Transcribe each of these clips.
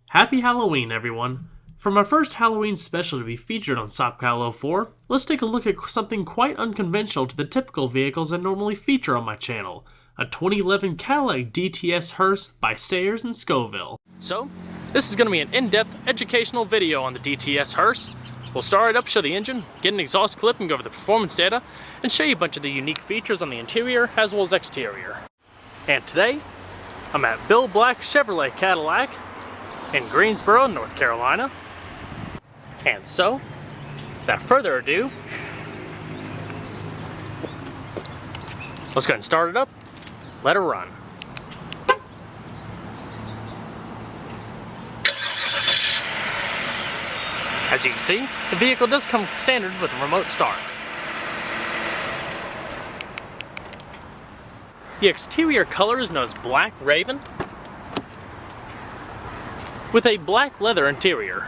Happy Halloween, everyone! For my first Halloween special to be featured on SopKyle 04, let's take a look at something quite unconventional to the typical vehicles I normally feature on my channel, a 2011 Cadillac DTS Hearse by Sayers and Scovill. So, this is going to be an in-depth educational video on the DTS Hearse. We'll start it up, show the engine, get an exhaust clip and go over the performance data, and show you a bunch of the unique features on the interior as well as exterior. And today, I'm at Bill Black Chevrolet Cadillac in Greensboro, North Carolina. And so, without further ado, let's go ahead and start it up, let it run. As you can see, the vehicle does come standard with a remote start. The exterior color is known as Black Raven, with a black leather interior.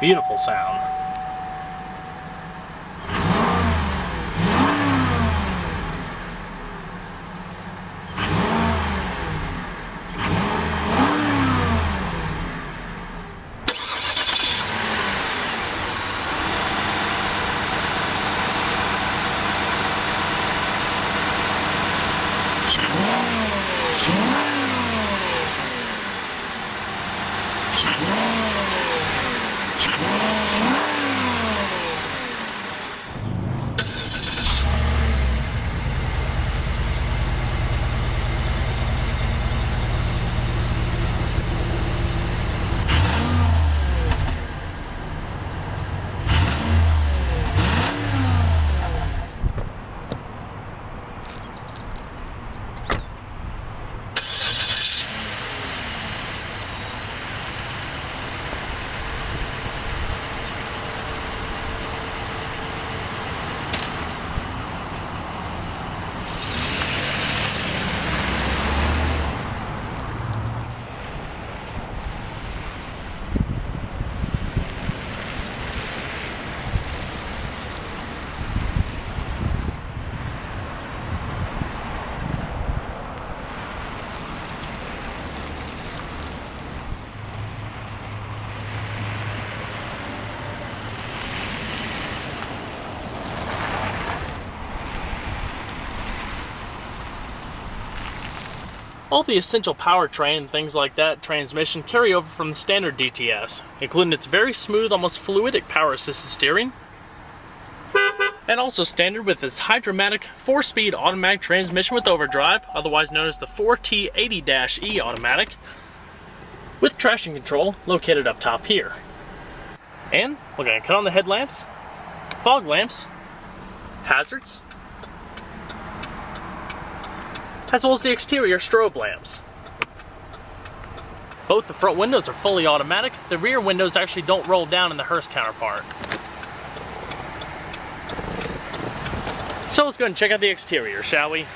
Beautiful sound. All the essential powertrain and things like that, transmission, carry over from the standard DTS, including its very smooth, almost fluidic power-assisted steering, and also standard with its Hydromatic 4-speed automatic transmission with overdrive, otherwise known as the 4T80-E automatic, with traction control located up top here. And we're going to cut on the headlamps, fog lamps, hazards, as well as the exterior strobe lamps. Both the front windows are fully automatic. The rear windows actually don't roll down in the Hearse counterpart. So let's go ahead and check out the exterior, shall we?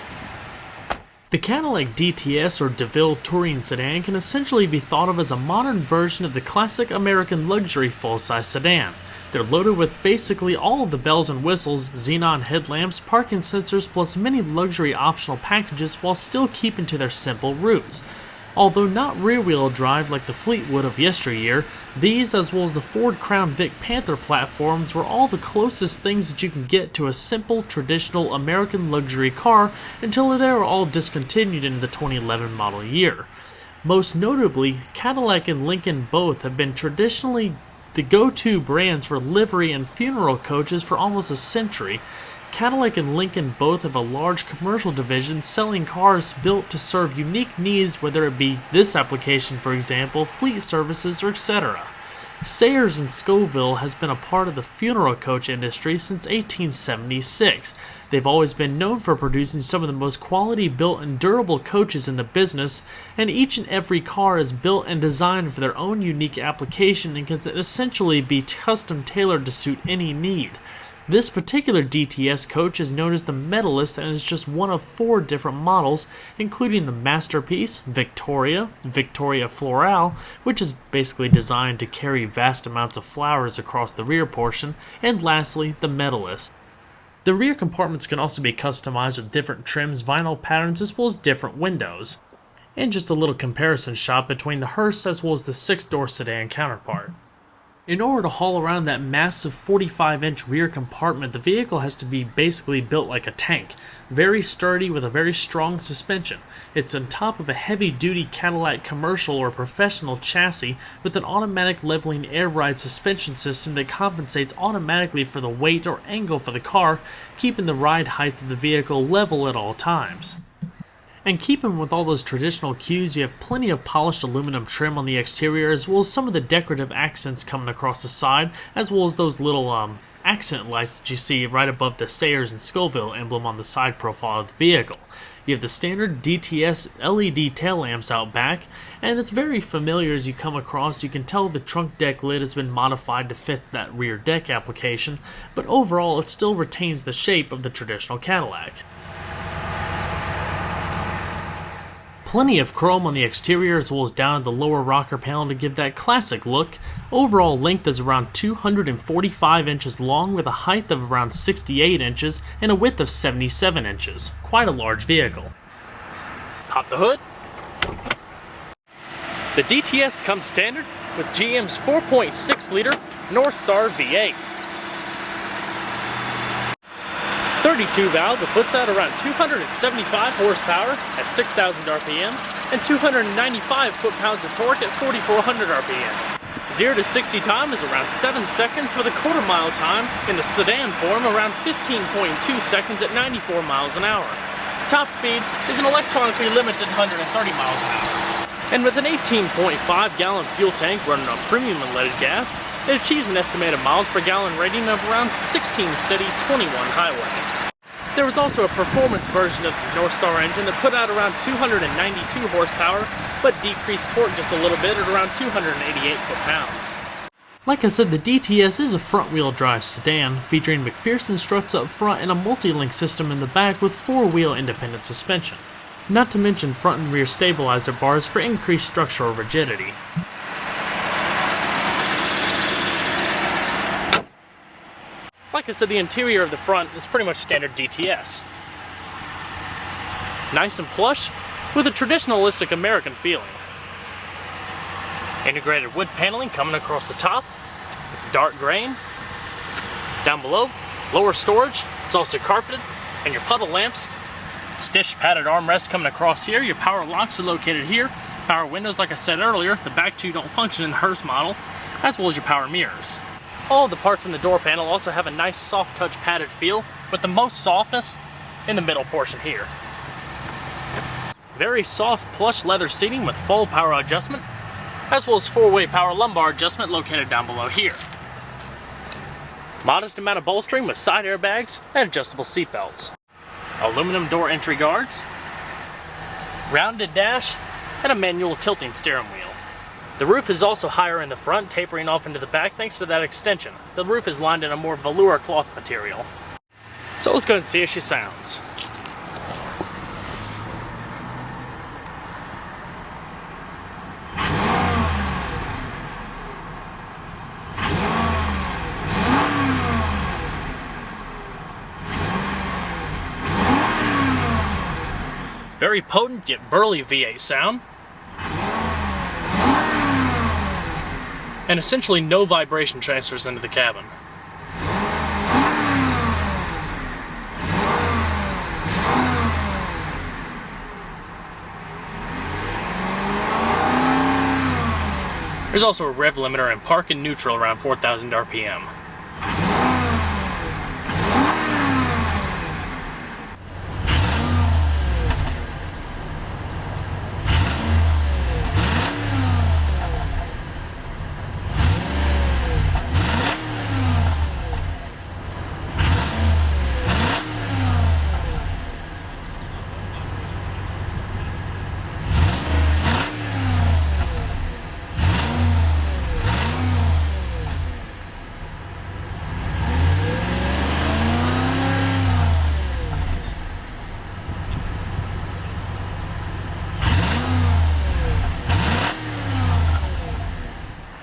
The Cadillac DTS or DeVille Touring Sedan can essentially be thought of as a modern version of the classic American luxury full-size sedan. They're loaded with basically all of the bells and whistles, xenon headlamps, parking sensors, plus many luxury optional packages while still keeping to their simple roots. Although not rear-wheel drive like the Fleetwood of yesteryear, these as well as the Ford Crown Vic Panther platforms were all the closest things that you can get to a simple, traditional American luxury car until they were all discontinued in the 2011 model year. Most notably, Cadillac and Lincoln both have been traditionally the go-to brands for livery and funeral coaches for almost a century. Cadillac and Lincoln both have a large commercial division selling cars built to serve unique needs, whether it be this application, for example, fleet services, or etc. Sayers and Scovill has been a part of the funeral coach industry since 1876. They've always been known for producing some of the most quality built and durable coaches in the business, and each and every car is built and designed for their own unique application and can essentially be custom tailored to suit any need. This particular DTS coach is known as the Medalist and is just one of 4 different models, including the Masterpiece, Victoria, Victoria Floral, which is basically designed to carry vast amounts of flowers across the rear portion, and lastly, the Medalist. The rear compartments can also be customized with different trims, vinyl patterns, as well as different windows. And just a little comparison shot between the Hearse as well as the 6-door sedan counterpart. In order to haul around that massive 45-inch rear compartment, the vehicle has to be basically built like a tank, very sturdy with a very strong suspension. It's on top of a heavy-duty Cadillac commercial or professional chassis with an automatic leveling air ride suspension system that compensates automatically for the weight or angle for the car, keeping the ride height of the vehicle level at all times. And keeping with all those traditional cues, you have plenty of polished aluminum trim on the exterior, as well as some of the decorative accents coming across the side, as well as those little accent lights that you see right above the Sayers and Scovill emblem on the side profile of the vehicle. You have the standard DTS LED tail lamps out back, and it's very familiar as you come across. You can tell the trunk deck lid has been modified to fit that rear deck application, but overall it still retains the shape of the traditional Cadillac. Plenty of chrome on the exterior as well as down at the lower rocker panel to give that classic look. Overall length is around 245 inches long with a height of around 68 inches and a width of 77 inches. Quite a large vehicle. Pop the hood. The DTS comes standard with GM's 4.6-liter Northstar V8. 32 valve that puts out around 275 horsepower at 6,000 RPM and 295 foot-pounds of torque at 4,400 RPM. 0 to 60 time is around 7 seconds with a quarter-mile time in the sedan form around 15.2 seconds at 94 miles an hour. Top speed is an electronically limited 130 miles an hour. And with an 18.5-gallon fuel tank running on premium unleaded gas, it achieves an estimated miles per gallon rating of around 16 city, 21 highway. There was also a performance version of the Northstar engine that put out around 292 horsepower, but decreased torque just a little bit at around 288 foot-pounds. Like I said, the DTS is a front-wheel drive sedan, featuring McPherson struts up front and a multi-link system in the back with 4-wheel independent suspension. Not to mention front and rear stabilizer bars for increased structural rigidity. Like I said, the interior of the front is pretty much standard DTS. Nice and plush, with a traditionalistic American feeling. Integrated wood paneling coming across the top, with dark grain. Down below, lower storage, it's also carpeted, and your puddle lamps. Stitched padded armrests coming across here. Your power locks are located here. Power windows, like I said earlier, the back two don't function in the Hearse model, as well as your power mirrors. All the parts in the door panel also have a nice soft touch padded feel, with the most softness in the middle portion here. Very soft plush leather seating with full power adjustment, as well as 4-way power lumbar adjustment located down below here. Modest amount of bolstering with side airbags and adjustable seat belts. Aluminum door entry guards, rounded dash, and a manual tilting steering wheel. The roof is also higher in the front, tapering off into the back thanks to that extension. The roof is lined in a more velour cloth material. So let's go and see how she sounds. Very potent yet burly V8 sound. And essentially no vibration transfers into the cabin. There's also a rev limiter and park and neutral around 4,000 RPM.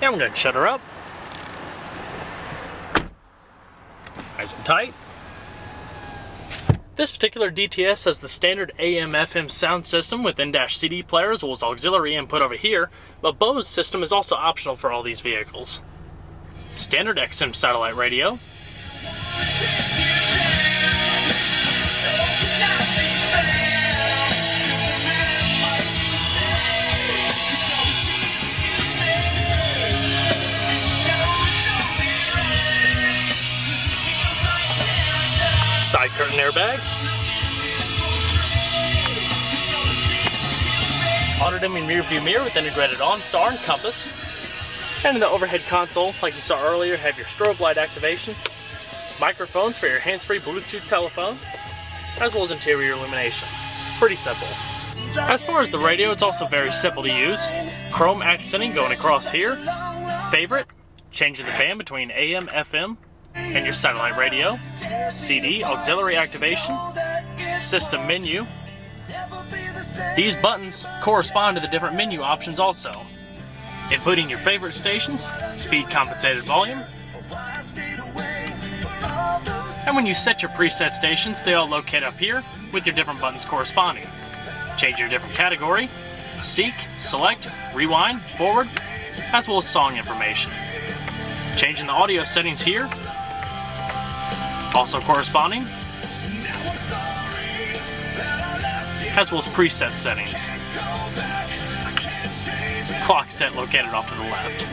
Now I'm going to shut her up. Nice and tight. This particular DTS has the standard AM/FM sound system with in-dash CD player as well as auxiliary input over here, but Bose's system is also optional for all these vehicles. Standard XM satellite radio. Side curtain airbags. Auto-dimming rear view mirror with integrated OnStar and compass. And in the overhead console, like you saw earlier, have your strobe light activation, microphones for your hands-free Bluetooth telephone, as well as interior illumination. Pretty simple. As far as the radio, it's also very simple to use. Chrome accenting going across here. Favorite, changing the band between AM, FM, and your satellite radio. CD, auxiliary activation, system menu. These buttons correspond to the different menu options also. Inputting your favorite stations, speed compensated volume. And when you set your preset stations, they all locate up here with your different buttons corresponding. Change your different category, seek, select, rewind, forward, as well as song information. Changing the audio settings here, also corresponding, as well as preset settings. Clock set located off to the left.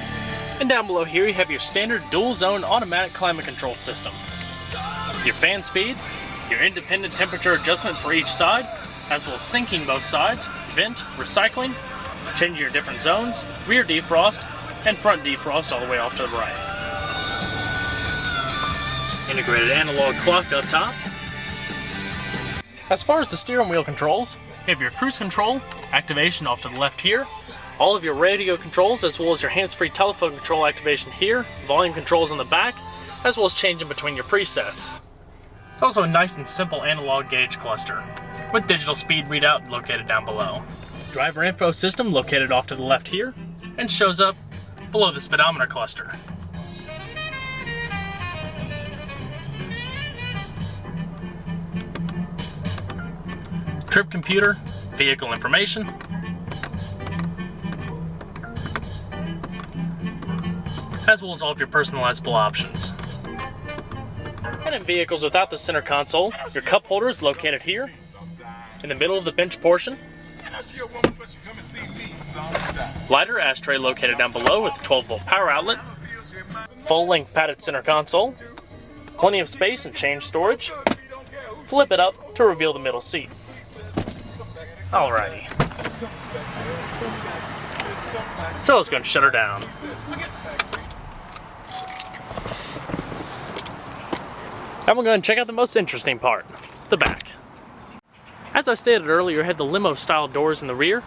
And down below here you have your standard dual zone automatic climate control system. Your fan speed, your independent temperature adjustment for each side, as well as syncing both sides, vent, recycling, changing your different zones, rear defrost, and front defrost all the way off to the right. Integrated analog clock up top. As far as the steering wheel controls, you have your cruise control, activation off to the left here, all of your radio controls as well as your hands-free telephone control activation here, volume controls on the back, as well as changing between your presets. It's also a nice and simple analog gauge cluster, with digital speed readout located down below. Driver info system located off to the left here, and shows up below the speedometer cluster. Trip computer, vehicle information, as well as all of your personalizable options. And in vehicles without the center console, your cup holder is located here, in the middle of the bench portion. Lighter ashtray located down below with 12-volt power outlet. Full-length padded center console. Plenty of space and change storage. Flip it up to reveal the middle seat. Alrighty. So let's go and shut her down. And we'll go and check out the most interesting part, the back. As I stated earlier, it had the limo-style doors in the rear.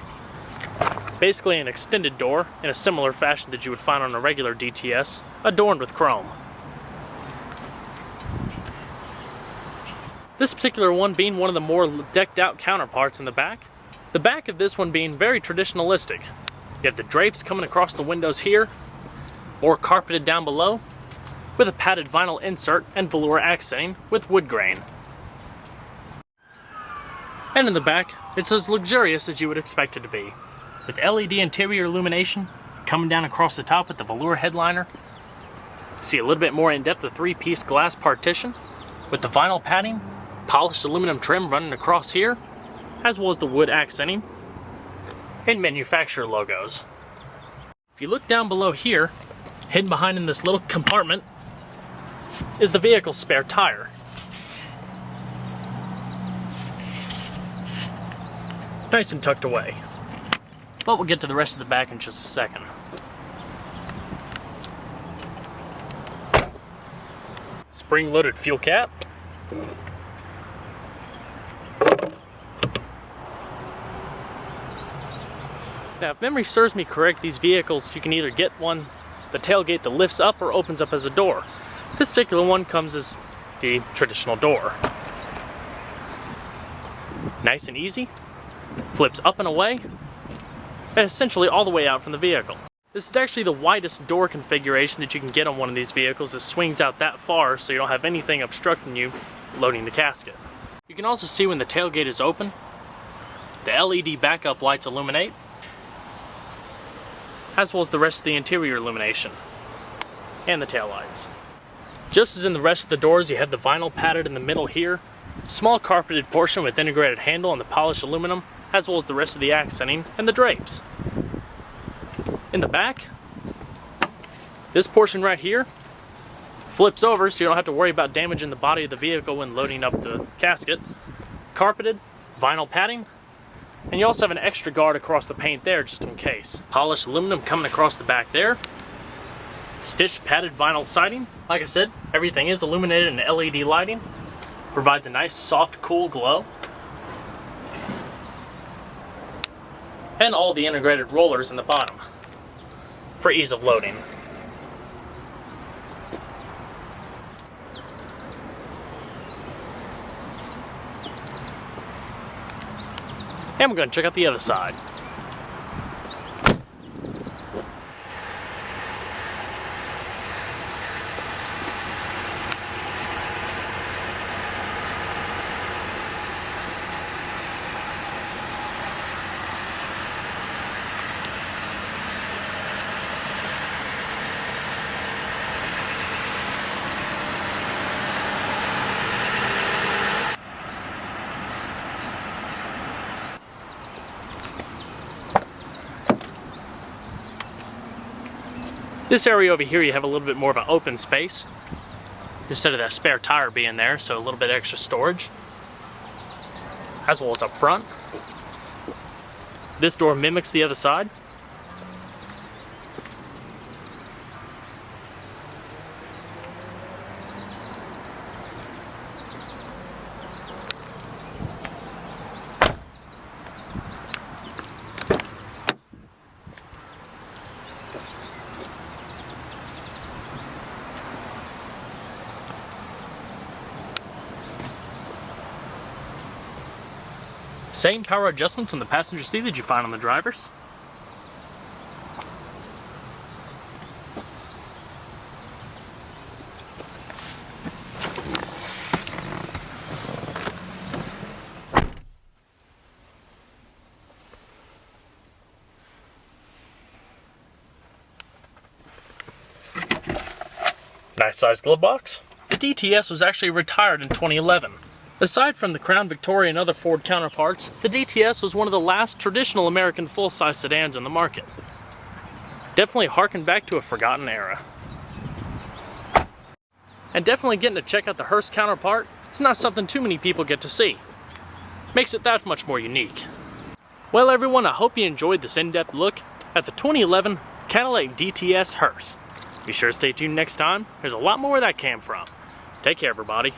Basically an extended door in a similar fashion that you would find on a regular DTS, adorned with chrome. This particular one being one of the more decked out counterparts in the back. The back of this one being very traditionalistic. You have the drapes coming across the windows here, or carpeted down below, with a padded vinyl insert and velour accenting with wood grain. And in the back, it's as luxurious as you would expect it to be, with LED interior illumination coming down across the top with the velour headliner. See a little bit more in depth the three-piece glass partition, with the vinyl padding, polished aluminum trim running across here, as well as the wood accenting, and manufacturer logos. If you look down below here, hidden behind in this little compartment, is the vehicle's spare tire. Nice and tucked away. But we'll get to the rest of the back in just a second. Spring-loaded fuel cap. Now, if memory serves me correct, these vehicles, you can either get one, the tailgate that lifts up or opens up as a door. This particular one comes as the traditional door. Nice and easy, flips up and away, and essentially all the way out from the vehicle. This is actually the widest door configuration that you can get on one of these vehicles. It swings out that far so you don't have anything obstructing you loading the casket. You can also see when the tailgate is open, the LED backup lights illuminate, as well as the rest of the interior illumination and the tail lights. Just as in the rest of the doors, you have the vinyl padded in the middle here, small carpeted portion with integrated handle and the polished aluminum, as well as the rest of the accenting and the drapes. In the back, this portion right here flips over so you don't have to worry about damaging the body of the vehicle when loading up the casket. Carpeted, vinyl padding, and you also have an extra guard across the paint there just in case. Polished aluminum coming across the back there. Stitched padded vinyl siding. Like I said, everything is illuminated in LED lighting. Provides a nice soft, cool glow. And all the integrated rollers in the bottom for ease of loading. And we're going to check out the other side. This area over here, you have a little bit more of an open space instead of that spare tire being there, so a little bit extra storage, as well as up front. This door mimics the other side. Same power adjustments in the passenger seat that you find on the driver's. Nice sized glove box. The DTS was actually retired in 2011. Aside from the Crown Victoria and other Ford counterparts, the DTS was one of the last traditional American full-size sedans on the market. Definitely harken back to a forgotten era. And definitely getting to check out the Hearse counterpart is not something too many people get to see. Makes it that much more unique. Well everyone, I hope you enjoyed this in-depth look at the 2011 Cadillac DTS Hearse. Be sure to stay tuned next time. There's a lot more where that came from. Take care everybody.